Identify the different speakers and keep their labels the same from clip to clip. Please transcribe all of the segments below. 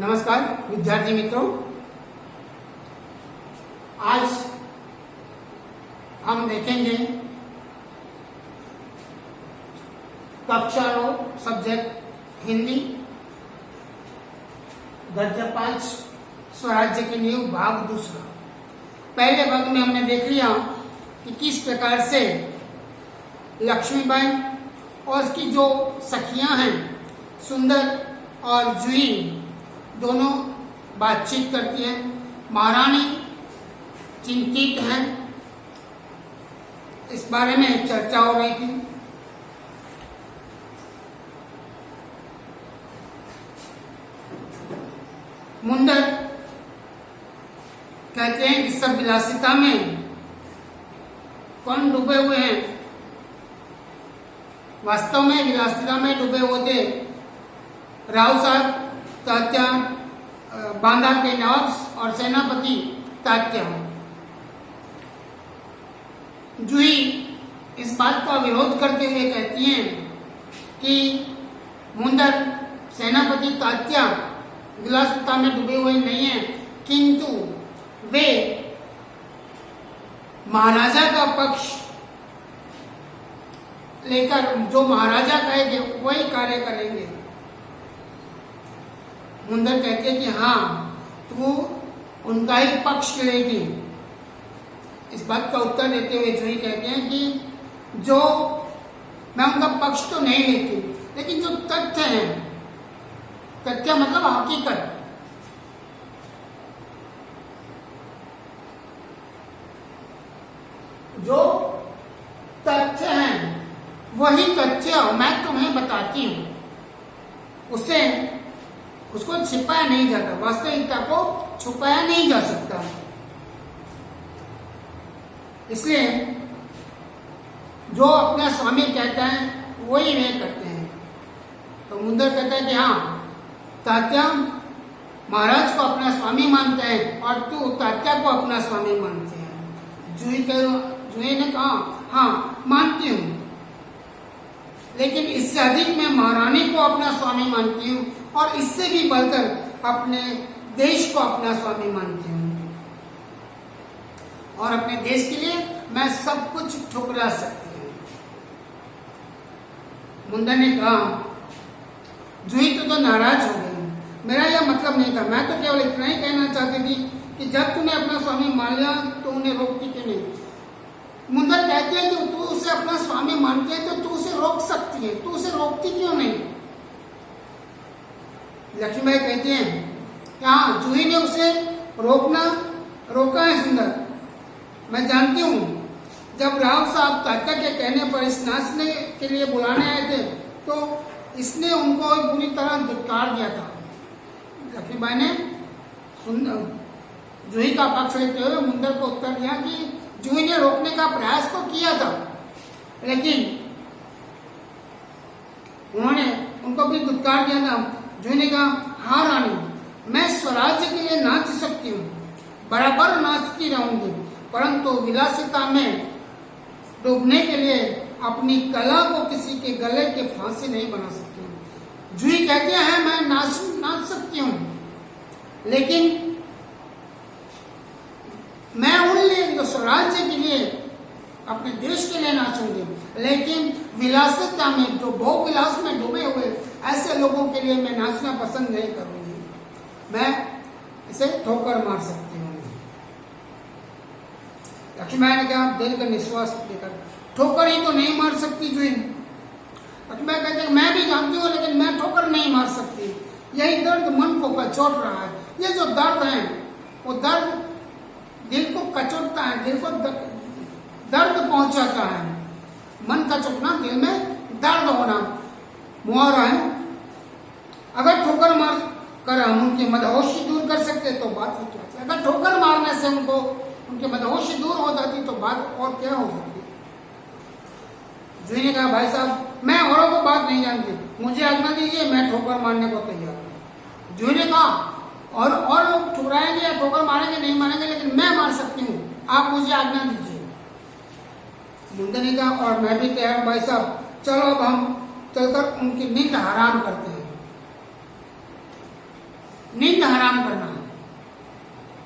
Speaker 1: नमस्कार विद्यार्थी मित्रों, आज हम देखेंगे कक्षा 9 सब्जेक्ट हिंदी गद्य 5 स्वराज्य की नींव भाग दूसरा। पहले भाग में हमने देख लिया कि किस प्रकार से लक्ष्मीबाई और उसकी जो सखियां हैं सुंदर और जूही दोनों बातचीत करती हैं। महारानी चिंतित हैं, इस बारे में चर्चा हो रही थी। मुंदर कहते हैं कि सब विलासिता में कौन डूबे हुए हैं? वास्तव में विलासिता में डूबे हुए थे राव साहब तात्या, बांदा के नवाब और सेनापति तात्या। जूही इस बात का विरोध करते हुए कहती हैं कि मुंदर सेनापति तात्या विलासिता में डूबे हुए नहीं हैं, किंतु वे महाराजा का पक्ष लेकर जो महाराजा कहेंगे वही कार्य करेंगे। मुंदर कहते हैं कि हाँ, तू उनका ही पक्ष लेगी। इस बात का उत्तर देते हुए जूही कहते हैं कि जो मैं उनका पक्ष तो नहीं लेती, लेकिन जो तथ्य है, तथ्य मतलब हकीकत, जो तथ्य हैं वही तथ्य मैं तुम्हें बताती हूं, उसको छिपाया नहीं जाता, वास्तविकता को छुपाया नहीं जा सकता। इसलिए जो अपना स्वामी कहता है वही वे करते हैं। तो मुंदर कहता है कि हाँ, तात्या महाराज को अपना स्वामी मानते हैं और तू तात्या को अपना स्वामी मानते हैं। जूही ने कहा हाँ मानती हूँ, लेकिन इससे अधिक मैं महारानी को अपना स्वामी मानती हूँ और इससे भी बढ़कर अपने देश को अपना स्वामी मानती हूँ और अपने देश के लिए मैं सब कुछ ठुकरा सकती हूँ। मुंदर ने कहा जूही तो नाराज हो गई, मेरा यह मतलब नहीं था, मैं तो केवल इतना ही कहना चाहती थी कि जब तूने अपना स्वामी मान लिया तो उन्हें रोकती क्यों नहीं? मुंदर कहते हैं कि तू उसे अपना स्वामी मानती है तो तू उसे रोक सकती है, तू उसे रोकती क्यों नहीं? लक्ष्मीबाई कहती हैं हाँ, जूही ने उसे रोका है सुंदर। मैं जानती हूँ जब राव साहब तात्या के कहने पर इस नाचने के लिए बुलाने आए थे तो इसने उनको बुरी तरह धिक्कार दिया था। लक्ष्मीबाई ने जूही का पक्ष लेते हुए मुंदर को उत्तर दिया कि जूही ने रोकने का प्रयास तो किया था, लेकिन उन्होंने उनको भी धिक्कार दिया था। जूही ने कहा हाँ रानी, मैं स्वराज्य के लिए नाच सकती हूँ, बराबर नाचती रहूंगी, परंतु विलासिता में डूबने के लिए अपनी कला को किसी के गले के फांसी नहीं बना सकती हूँ। जूही कहती है मैं नाच सकती हूँ, लेकिन मैं उन लिए जो स्वराज्य के लिए अपने देश के लिए नाचूंगी, लेकिन विलासिता में जो भोग विलास में डूबे हुए ऐसे लोगों के लिए मैं नाचना पसंद नहीं करूंगी। मैं इसे ठोकर मार सकती हूँ। लक्ष्मीबाई ने कहा दिल का निश्वास लेकर, ठोकर ही तो नहीं मार सकती जूही। लक्ष्मीबाई कहते हैं मैं भी जानती हूँ, लेकिन मैं ठोकर नहीं मार सकती। यही दर्द मन को कचोट रहा है। ये जो दर्द है वो दर्द दिल को कचोटता है, दिल को दर्द पहुंचाता है। मन का चुकना, दिल में दर्द होना मुहावरा है। अगर ठोकर मार कर हम उनकी मदहोशी दूर कर सकते तो बात ही क्या थी। अगर ठोकर मारने से उनको उनकी मदहोशी दूर हो जाती तो बात और क्या हो सकती। जूही ने कहा भाई साहब मैं औरों को बात नहीं जानती, मुझे आज्ञा दीजिए, मैं ठोकर मारने को तैयार हूँ। जूही ने कहा और लोग ठुकराएंगे या ठोकर मारेंगे नहीं मारेंगे, लेकिन मैं मार सकती हूँ, आप मुझे आज्ञा दीजिए। मुंदर ने कहा और मैं भी तैयार हूं भाई साहब, चलो अब हम चलकर उनकी नींद हराम करते हैं। नींद हराम करना,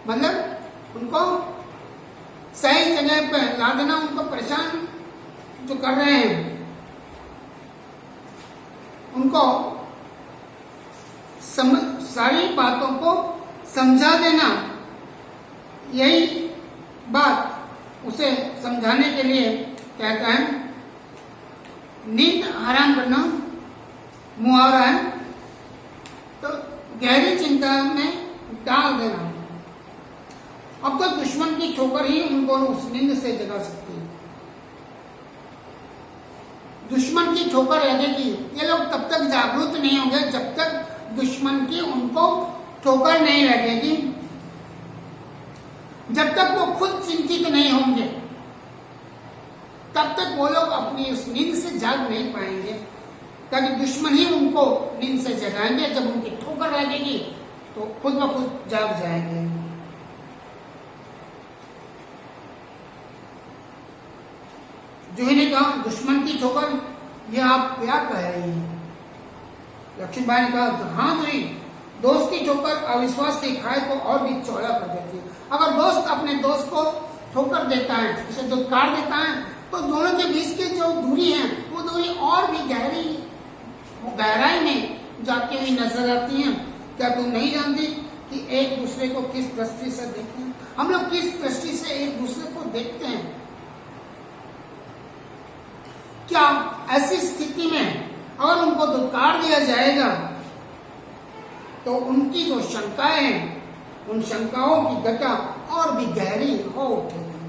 Speaker 1: मतलब उनको सही जगह पे ला देना, उनको परेशान जो कर रहे हैं उनको सारी बातों को समझा देना। यही बात उसे समझाने के लिए कहता है नींद हराम करना मुहावरा है। तो गहरी चिंता में डाल देना। अब तो दुश्मन की ठोकर ही उनको उस नींद से जगा सकती है। दुश्मन की ठोकर लगेगी, ये लोग तब तक जागरूक नहीं होंगे जब तक दुश्मन की उनको ठोकर नहीं लगेगी, जब तक वो खुद चिंतित नहीं होंगे तब तक वो लोग अपनी उस नींद से जाग नहीं पाएंगे, ताकि दुश्मन ही उनको नींद से जगाएंगे। जब उनकी ठोकर लगेगी तो खुद ब खुद जाग जाएंगे। जूही ने कहा दुश्मन की ठोकर, ये आप क्या कह रही हैं? लक्ष्मीबाई ने कहा हाँ जूही, दोस्त की ठोकर अविश्वास की खाई को और भी चौड़ा कर देती है। अगर दोस्त अपने दोस्त को ठोकर देता है, उसे दुत्कार देता है, तो दोनों के बीच की जो दूरी है वो दूरी और भी गहराई में जाती हुई नजर आती है। क्या तुम नहीं जानती कि एक दूसरे को किस दृष्टि से देखते हैं? हम लोग किस दृष्टि से एक दूसरे को देखते हैं? क्या ऐसी स्थिति में अगर उनको दुत्कार दिया जाएगा तो उनकी जो शंकाएं हैं, उन शंकाओं की गटा और भी गहरी हो उठेगी,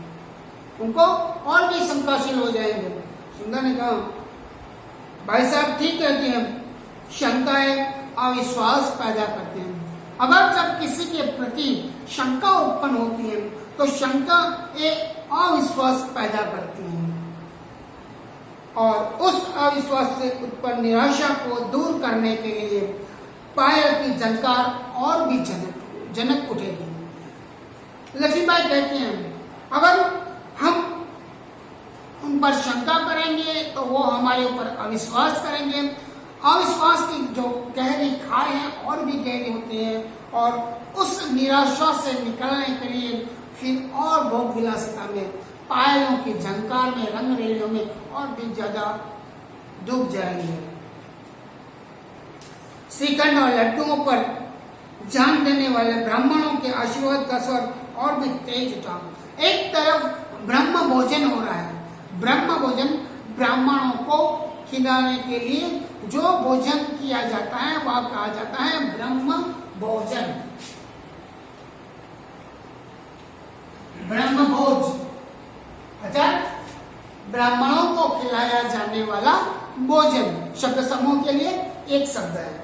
Speaker 1: उनको और भी शंकाशील हो जाएंगे। सुंदर ने कहा भाई साहब ठीक कहते हैं, शंकाएं अविश्वास पैदा करते हैं। अगर जब किसी के प्रति शंका उत्पन्न होती है तो शंका एक अविश्वास पैदा करती है, और उस अविश्वास से उत्पन्न निराशा को दूर करने के लिए पायल की झनकार और भी जनक उठेगी। लक्ष्मीबाई कहती हैं अगर हम उन पर शंका करेंगे तो वो हमारे ऊपर अविश्वास करेंगे। अविश्वास की जो गहरी खाई है और भी गहरी होती है, और उस निराशा से निकलने के लिए फिर और भोग विलासिता में, पायलों की झंकार में, रंग रेलियों में और भी ज्यादा डूब जाएंगे। श्रीखंड और लड्डुओं पर जान देने वाले ब्राह्मणों के आशीर्वाद का स्वर और भी तेज उठा। एक तरफ ब्रह्म भोजन हो रहा है, ब्रह्म भोजन ब्राह्मणों को खिलाने के लिए जो भोजन किया जाता है वह कहा जाता है ब्रह्म भोजन, ब्रह्म भोज, अर्थात ब्राह्मणों को खिलाया जाने वाला भोजन शब्द समूह के लिए एक शब्द है।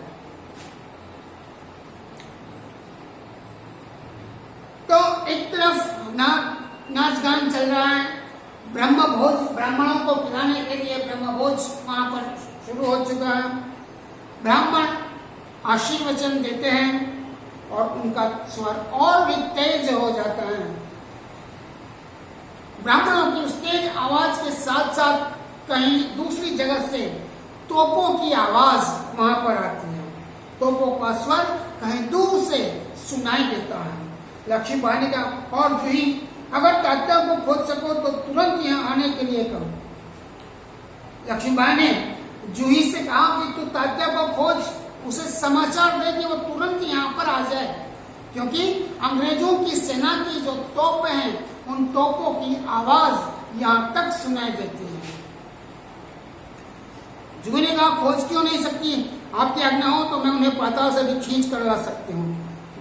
Speaker 1: तो एक तरफ नाच गान चल रहा है, ब्रह्म भोज, ब्राह्मणों को खिलाने के लिए ब्रह्म भोज वहां पर शुरू हो चुका है। ब्राह्मण आशीर्वचन देते हैं और उनका स्वर और भी तेज हो जाता है। ब्राह्मणों की उस तेज आवाज के साथ साथ कहीं दूसरी जगह से तोपों की आवाज वहां पर आती है। तोपों का स्वर कहीं दूर से सुनाई देता है। लक्ष्मीबाई ने कहा और जूही अगर तात्या को खोज सको तो तुरंत यहाँ आने के लिए कहो। लक्ष्मीबाई ने जूही से कहा कि तू तात्या को खोज, उसे समाचार दे कि वो तुरंत यहाँ पर आ जाए, क्योंकि अंग्रेजों की सेना की जो तोपें हैं उन तोपों की आवाज यहाँ तक सुनाई देती है। जूही ने कहा खोज क्यों नहीं सकती, आपकी आज्ञा हो तो मैं उन्हें पाताल से भी खींच कर ला सकती हूँ।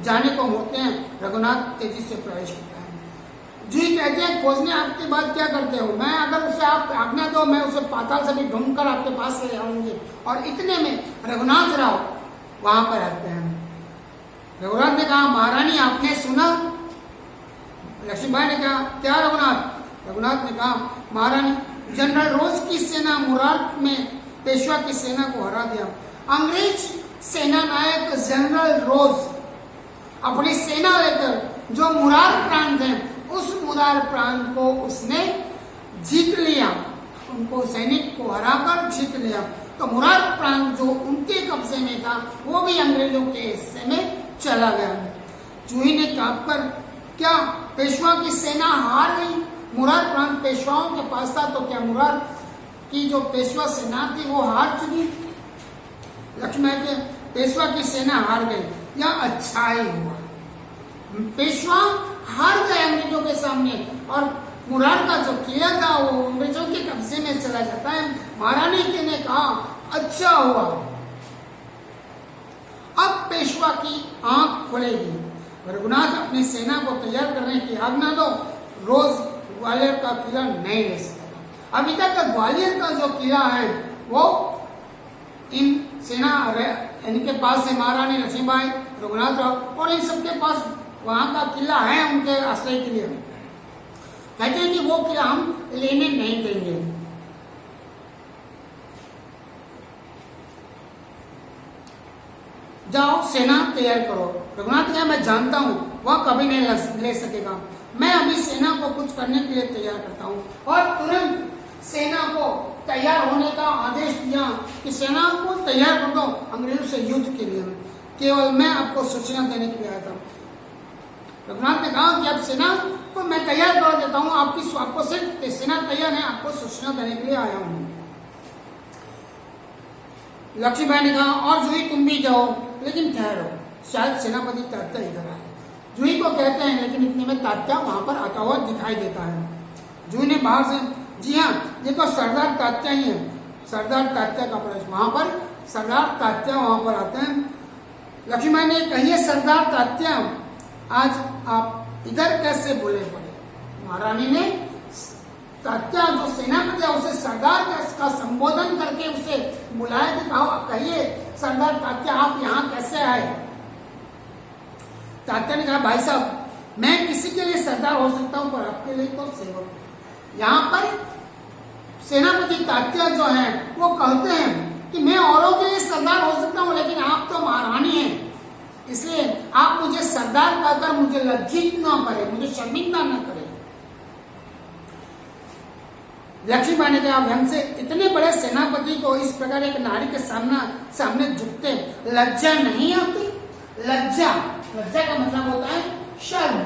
Speaker 1: जाने को होते हैं, रघुनाथ तेजी से प्रवेश करता है। जूही कहते हैं खोजने आपके बाद क्या करते हो, मैं अगर उसे आप आज्ञा दो मैं उसे पाताल से भी ढूंढकर आपके पास ले आऊंगी। और इतने में रघुनाथ राव वहां पर आते हैं। रघुनाथ ने कहा महारानी आपने सुना? लक्ष्मीबाई ने कहा क्या रघुनाथ? रघुनाथ ने कहा महारानी जनरल रोज की सेना मुरार में पेशवा की सेना को हरा दिया। अंग्रेज सेना नायक जनरल रोज अपनी सेना लेकर जो मुरार प्रांत है उस मुरार प्रांत को उसने जीत लिया, उनको सैनिक को हराकर जीत लिया। तो मुरार प्रांत जो उनके कब्जे में था वो भी अंग्रेजों के हिस्से में चला गया। जूही ने कांपकर, क्या पेशवा की सेना हार गई? मुरार प्रांत पेशवाओं के पास था, तो क्या मुरार की जो पेशवा सेना थी वो हार चुकी? लक्ष्मण के पेशवा की सेना हार गई, यह अच्छा ही हुआ। पेशवा हार गए अंग्रेजों के सामने और मुरार का जो किला था वो अंग्रेजों के कब्जे में चला जाता है। महारानी जी ने कहा अच्छा हुआ, अब पेशवा की आंख खुलेगी। रघुनाथ अपनी सेना को तैयार करने की आज्ञा दो, रोज ग्वालियर का किला नहीं ले सकेगा। अभी तक ग्वालियर का जो किला है वो इन सेना इनके पास है, महारानी लक्ष्मीबाई, रघुनाथ राव और इन सबके पास वहां का किला है उनके आश्रय के लिए। कहते हैं कि वो किला हम लेने नहीं देंगे। जाओ सेना तैयार करो। रघुनाथ ने मैं जानता हूं वह कभी नहीं ले सकेगा, मैं अभी सेना को कुछ करने के लिए तैयार करता हूं। और तुरंत सेना को तैयार होने का आदेश दिया कि सेना को तैयार कर दो अंग्रेजों से युद्ध के लिए, केवल मैं आपको सूचना देने के लिए आया था। रघुनाथ ने कहा कि अब सेना को मैं तैयार कर देता हूं, आपको सिर्फ सेना तैयार है, आपको सूचना देने के लिए आया हूं। लक्ष्मीबाई ने कहा और जूही तुम भी जाओ, लेकिन ठहरो, शायद सेनापति तात्या इधर आए। जूही को कहते हैं, लेकिन इतने में तात्या वहां पर आता हुआ दिखाई देता है। जूही ने बाहर से, जी हाँ ये तो सरदार तात्या ही है, सरदार तात्या का प्रवेश। वहां पर सरदार तात्या वहां पर आते हैं। लक्ष्मीबाई ने कहिए सरदार तात्या, आज आप इधर कैसे बोले पड़े? महारानी ने तात्या जो सेनापति है उसे सरदार का संबोधन करके उसे बुलाया कि कहिए सरदार तात्या आप यहाँ कैसे आए? तात्या ने कहा भाई साहब मैं किसी के लिए सरदार हो सकता हूँ पर आपके लिए तो सेवक। यहाँ पर सेनापति तात्या जो है वो कहते हैं कि मैं औरों के लिए सरदार हो सकता हूँ, लेकिन आप तो महारानी हैं, इसलिए आप मुझे सरदार कहकर मुझे लज्जित न करें, मुझे शर्मिंदा न करें। लक्ष्मीबाई ने कहा व्यंग से, इतने बड़े सेनापति को इस प्रकार एक नारी के सामने झुकते लज्जा नहीं आती? लज्जा का मतलब होता है शर्म।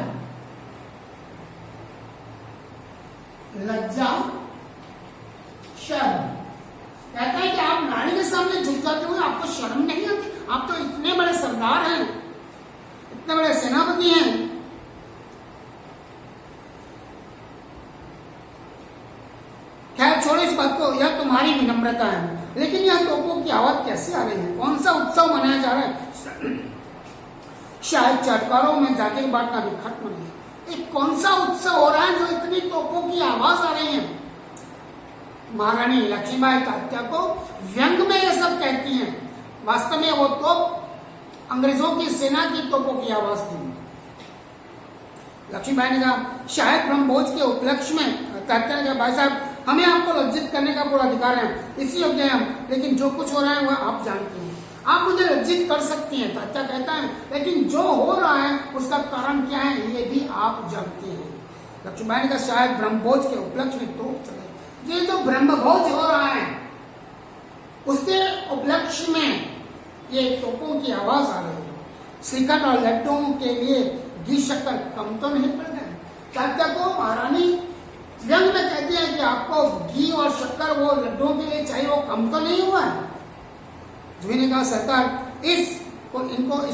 Speaker 1: लज्जा शर्म कहता है कि आप नारी के सामने झुक जाते हुए आपको शर्म नहीं आती? आप तो इतने बड़े सरदार हैं, इतने बड़े सेनापति हैं। खैर छोड़ो इस बात को, यह तुम्हारी विनम्रता है, लेकिन यह तोपों की आवाज कैसे आ रही है? कौन सा उत्सव मनाया जा रहा है? शायद चटकारों में जागीर बांटना भी खत्म नहीं। एक कौन सा उत्सव हो रहा है जो इतनी तोपों की आवाज आ रही है? महारानी लक्ष्मीबाई तात्या को व्यंग में ये सब कहती हैं, वास्तव में वो तोप अंग्रेजों की सेना की तोपों की आवाज थी। लक्ष्मीबाई ने कहा शायद ब्रह्मभोज के उपलक्ष्य में। तात्या ने कहा भाई साहब हमें आपको लज्जित करने का पूरा अधिकार है, इसी योग्य हैं हम, लेकिन जो कुछ हो रहा है वह आप जानते हैं, आप मुझे लज्जित कर सकती हैं। तात्या कहता है लेकिन जो हो रहा है उसका कारण क्या है ये भी आप जानते हैं। लक्ष्मीबाई ने कहा शायद ब्रह्मभोज के उपलक्ष्य में तोप चले, ये जो ब्रह्मभोज हो रहा है उसके उपलक्ष्य में ये तोपों की आवाज आ रही है। श्रीखंड और लड्डुओं के लिए घी शक्कर कम तो नहीं पड़ गए? तात्या को महारानी व्यंग में कहती है कि आपको घी और शक्कर वो लड्डुओं के लिए चाहिए, वो कम तो नहीं हुआ है? जूही ने कहा सरकार इस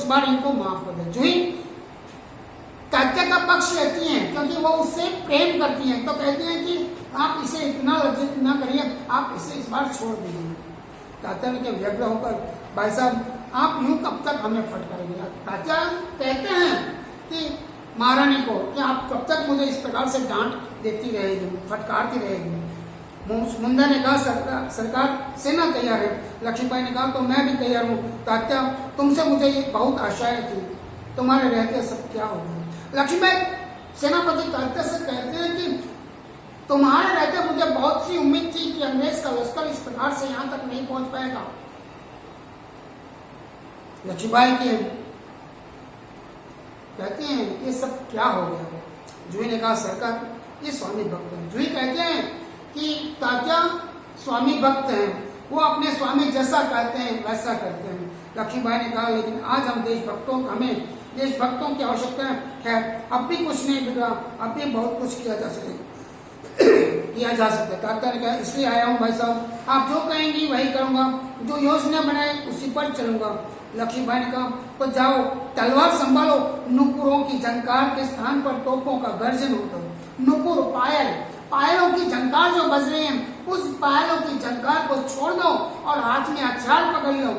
Speaker 1: बार इनको माफ कर दे। जूही तात्या का पक्ष लेती हैं क्योंकि वो उससे प्रेम करती हैं, तो कहती हैं कि आप इसे इतना लज्जित न करिए, आप इसे इस बार छोड़ दीजिए। तात्या ने व्यग्र होकर भाई साहब आप यूं कब तक हमें फटकारेंगे? तात्या कहते हैं कि महारानी को कि आप कब तक मुझे इस प्रकार से डांट देती रहेगी, फटकारती रहेगी? मुंडा ने कहा सरकार सेना तैयार है। लक्ष्मीबाई ने कहा तो मैं भी तैयार हूँ। तात्या तुमसे मुझे ये बहुत आशाएं थी, तुम्हारे रहते सब क्या होगा? लक्ष्मीबाई सेनापति तात्या से कहते हैं कि तुम्हारे रहते मुझे बहुत सी उम्मीद थी कि अंग्रेज का लश्कर इस प्रकार से यहाँ तक नहीं पहुंच पाएगा। लक्ष्मीबाई के कहते हैं ये सब क्या हो गया? जूही ने कहा सरकार ये स्वामी भक्त है। जूही कहते हैं कि तात्या स्वामी भक्त हैं, वो अपने स्वामी जैसा कहते हैं वैसा करते हैं। लक्ष्मीबाई ने कहा लेकिन आज हम हमें देशभक्तों की आवश्यकता है। अब भी कुछ नहीं बिगड़ा, अब भी बहुत कुछ किया जा सकता है। तात्या ने कहा इसलिए आया हूँ भाई साहब, आप जो कहेंगी वही करूंगा, जो योजना बनाए उसी पर चलूंगा। लक्ष्मीबाई ने कहा तो जाओ तलवार संभालो, नुपुरों की झंकार के स्थान पर तोपों का गर्जन होगा। नुपुर पायलों की झंकार जो बज रही है, उस पायलों की झंकार को छोड़ दो और हाथ में हथियार पकड़ लो,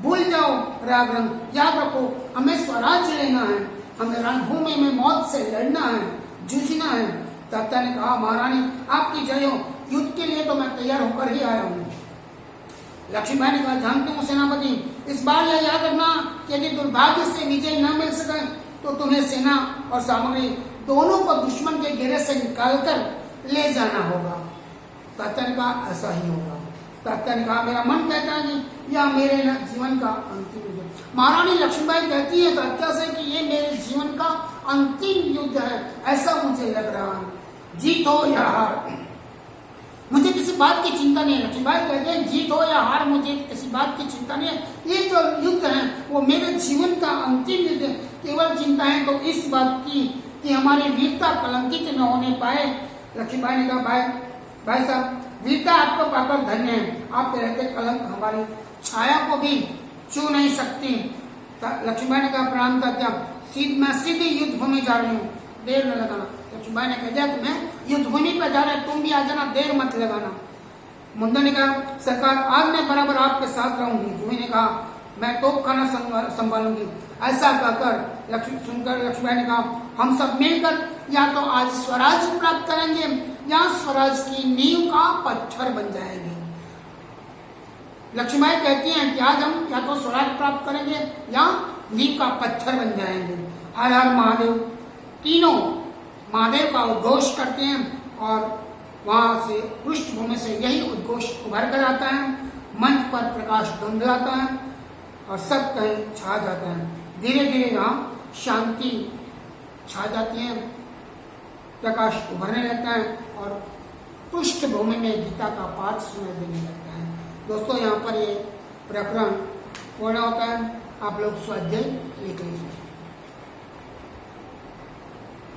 Speaker 1: भूल जाओ राग रंग, याद रखो हमें स्वराज्य लेना है, हमें रणभूमि में मौत से लड़ना है, जूझना है। तात्या ने कहा महारानी आपकी जय हो, युद्ध के लिए तो मैं तैयार होकर ही आया हूँ। लक्ष्मीबाई ने कहा जानती हूँ सेनापति, इस बार यह याद रखना कि यदि दुर्भाग्य से विजय न मिल सके तो तुम्हें सेना और सामग्री दोनों को दुश्मन के घेरे से निकालकर ले जाना होगा। तात्या ने कहा ऐसा ही होगा। तात्या ने कहा मेरा मन कहता है कि यह मेरे जीवन का अंतिम युद्ध है। महारानी लक्ष्मीबाई कहती है तात्या से कि ये मेरे जीवन का अंतिम युद्ध है, ऐसा मुझे लग रहा है। जीत हो या हार मुझे किसी बात की चिंता नहीं है। लक्ष्मीबाई कहते हैं जीत हो या हार मुझे किसी बात की चिंता नहीं है, ये जो युद्ध है वो मेरे जीवन का अंतिम युद्ध है। केवल चिंता है तो इस बात की कि हमारी वीरता कलंकित न होने पाए। लक्ष्मीबाई ने कहा भाई साहब वीरता आपको पाकर धन्य है, आपके रहते कलंक हमारी छाया को भी छू नहीं सकती। लक्ष्मीबाई ने कहा प्रणाम तात्या, मैं सीधे युद्ध भूमि जा रही हूँ, देर न लगाना। लक्ष्मीबाई ने कह दिया कि मैं युद्ध भूमि पर जा रहा है, तुम भी आ जाना, देर मत लगाना। मुंडा ने कहा सरकार आज मैं बराबर आपके साथ रहूंगी। जूही ने कहा मैं तोप खाना संभालूंगी। ऐसा कहकर सुनकर लक्ष्मीबाई ने कहा हम सब मिलकर या तो आज स्वराज प्राप्त करेंगे या स्वराज की नींव का पत्थर बन जाएंगे। लक्ष्मीबाई कहती हैं कि आज हम या तो स्वराज प्राप्त करेंगे या नींव का पत्थर बन जाएंगे। हर हर महादेव तीनों महादेव का उद्घोष करते हैं और वहां से पृष्ठभूमि से यही उद्घोष उभर कर आता है। मंच पर प्रकाश धुंधलाता है और सब कहीं छा जाता है। धीरे धीरे यहाँ शांति छा जाती है, प्रकाश उभरने लगता है और पृष्ठभूमि में गीता का पाठ सुनाई देने लगता है। दोस्तों यहाँ पर ये प्रकरण पूर्ण होता है। आप लोग स्वाध्याय लिख लीजिए।